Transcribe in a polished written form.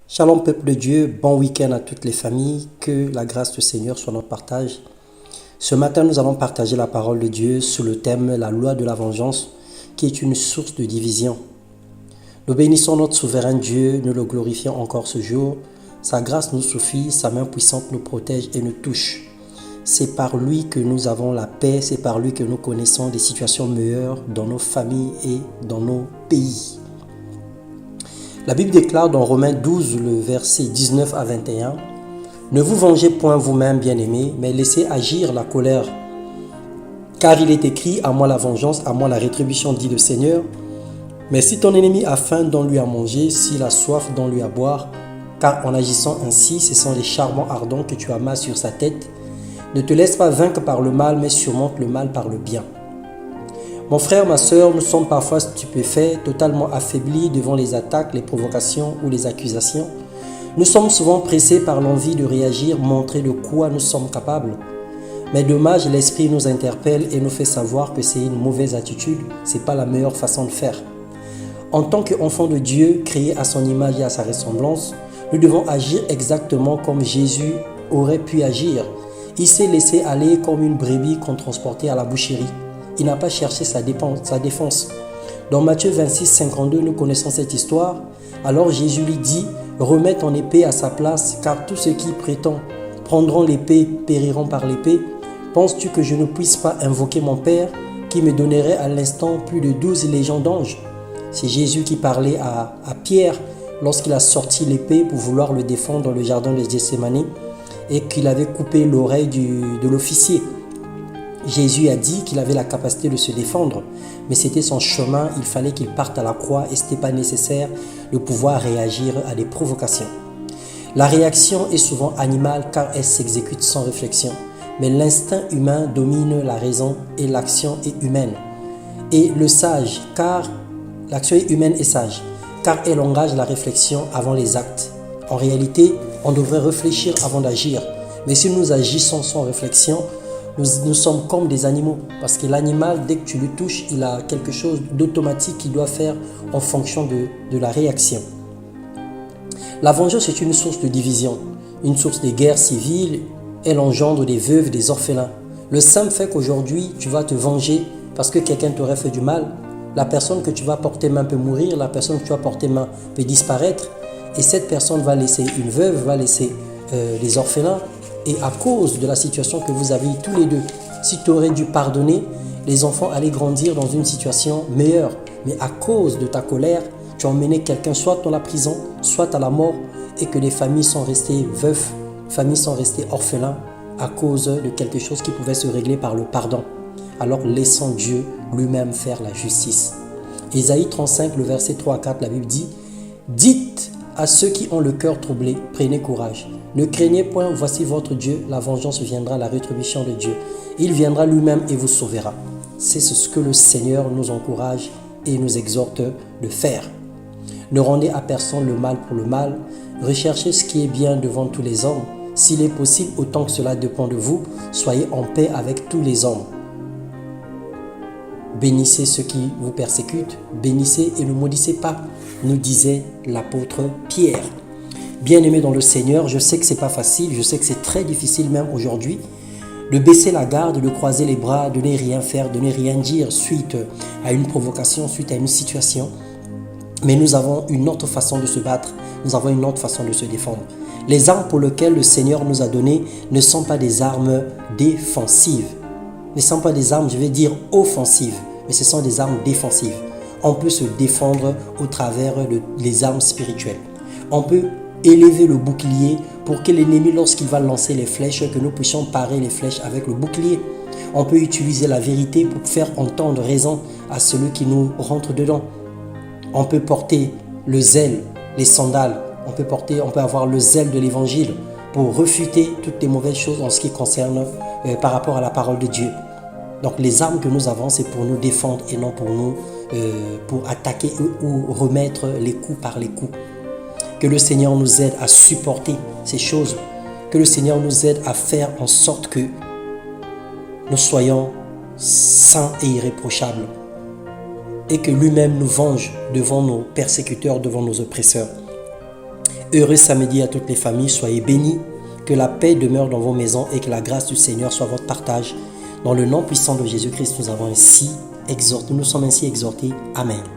Shalom peuple de Dieu, bon week-end à toutes les familles, que la grâce du Seigneur soit notre partage. Ce matin, nous allons partager la parole de Dieu sous le thème « La loi de la vengeance » qui est une source de division. Nous bénissons notre souverain Dieu, nous le glorifions encore ce jour. Sa grâce nous suffit, sa main puissante nous protège et nous touche. C'est par lui que nous avons la paix, c'est par lui que nous connaissons des situations meilleures dans nos familles et dans nos pays. La Bible déclare dans Romains 12, le verset 19 à 21, « Ne vous vengez point vous-même, bien-aimés, mais laissez agir la colère. Car il est écrit, à moi la vengeance, à moi la rétribution, dit le Seigneur. Mais si ton ennemi a faim, donne-lui à manger, s'il a soif, donne-lui à boire. Car en agissant ainsi, ce sont les charbons ardents que tu amasses sur sa tête. Ne te laisse pas vaincre par le mal, mais surmonte le mal par le bien. » Mon frère, ma sœur, nous sommes parfois stupéfaits, totalement affaiblis devant les attaques, les provocations ou les accusations. Nous sommes souvent pressés par l'envie de réagir, montrer de quoi nous sommes capables. Mais dommage, l'Esprit nous interpelle et nous fait savoir que c'est une mauvaise attitude, ce n'est pas la meilleure façon de faire. En tant qu'enfants de Dieu, créés à son image et à sa ressemblance, nous devons agir exactement comme Jésus aurait pu agir. Il s'est laissé aller comme une brebis qu'on transportait à la boucherie. Il n'a pas cherché sa défense. Dans Matthieu 26, 52, nous connaissons cette histoire. Alors Jésus lui dit, « Remets ton épée à sa place, car tous ceux qui prétendent prendront l'épée, périront par l'épée. Penses-tu que je ne puisse pas invoquer mon Père, qui me donnerait à l'instant plus de 12 légions d'anges ?» C'est Jésus qui parlait à Pierre lorsqu'il a sorti l'épée pour vouloir le défendre dans le jardin de Gethsémani et qu'il avait coupé l'oreille de l'officier. Jésus a dit qu'il avait la capacité de se défendre, mais c'était son chemin, il fallait qu'il parte à la croix et ce n'était pas nécessaire de pouvoir réagir à des provocations. La réaction est souvent animale car elle s'exécute sans réflexion, mais l'instinct humain domine la raison et l'action est humaine. Et le sage, car l'action est humaine et sage, car elle engage la réflexion avant les actes. En réalité, on devrait réfléchir avant d'agir, mais si nous agissons sans réflexion, nous sommes comme des animaux, parce que l'animal, dès que tu le touches, il a quelque chose d'automatique qu'il doit faire en fonction de la réaction. La vengeance est une source de division, une source de guerre civile, elle engendre des veuves, des orphelins. Le simple fait qu'aujourd'hui, tu vas te venger parce que quelqu'un t'aurait fait du mal, la personne que tu vas porter main peut mourir, la personne que tu vas porter main peut disparaître, et cette personne va laisser une veuve, va laisser des orphelins. Et à cause de la situation que vous avez tous les deux, si tu aurais dû pardonner, les enfants allaient grandir dans une situation meilleure. Mais à cause de ta colère, tu as emmené quelqu'un soit dans la prison, soit à la mort, et que les familles sont restées veufs, familles sont restées orphelins à cause de quelque chose qui pouvait se régler par le pardon. Alors laissons Dieu lui-même faire la justice. Ésaïe 35, le verset 3 à 4, la Bible dit « Dites à ceux qui ont le cœur troublé, prenez courage. Ne craignez point, voici votre Dieu, la vengeance viendra, la rétribution de Dieu. Il viendra lui-même et vous sauvera. » C'est ce que le Seigneur nous encourage et nous exhorte de faire. Ne rendez à personne le mal pour le mal. Recherchez ce qui est bien devant tous les hommes. S'il est possible, autant que cela dépend de vous, soyez en paix avec tous les hommes. Bénissez ceux qui vous persécutent, bénissez et ne maudissez pas, nous disait l'apôtre Pierre. Bien-aimé dans le Seigneur, je sais que ce n'est pas facile, je sais que c'est très difficile même aujourd'hui de baisser la garde, de croiser les bras, de ne rien faire, de ne rien dire suite à une provocation, suite à une situation. Mais nous avons une autre façon de se battre, nous avons une autre façon de se défendre. Les armes pour lesquelles le Seigneur nous a données ne sont pas des armes défensives. Ne sont pas des armes, je vais dire, offensives, mais ce sont des armes défensives. On peut se défendre au travers des armes spirituelles. On peut élever le bouclier pour que l'ennemi, lorsqu'il va lancer les flèches, que nous puissions parer les flèches avec le bouclier. On peut utiliser la vérité pour faire entendre raison à celui qui nous rentre dedans. On peut porter le zèle, les sandales. On peut avoir le zèle de l'évangile pour refuter toutes les mauvaises choses en ce qui concerne par rapport à la parole de Dieu. Donc les armes que nous avons, c'est pour nous défendre et non pour attaquer ou remettre les coups par les coups. Que le Seigneur nous aide à supporter ces choses. Que le Seigneur nous aide à faire en sorte que nous soyons saints et irréprochables. Et que lui-même nous venge devant nos persécuteurs, devant nos oppresseurs. Heureux samedi à toutes les familles, soyez bénis. Que la paix demeure dans vos maisons et que la grâce du Seigneur soit votre partage. Dans le nom puissant de Jésus-Christ, nous sommes ainsi exhortés. Amen.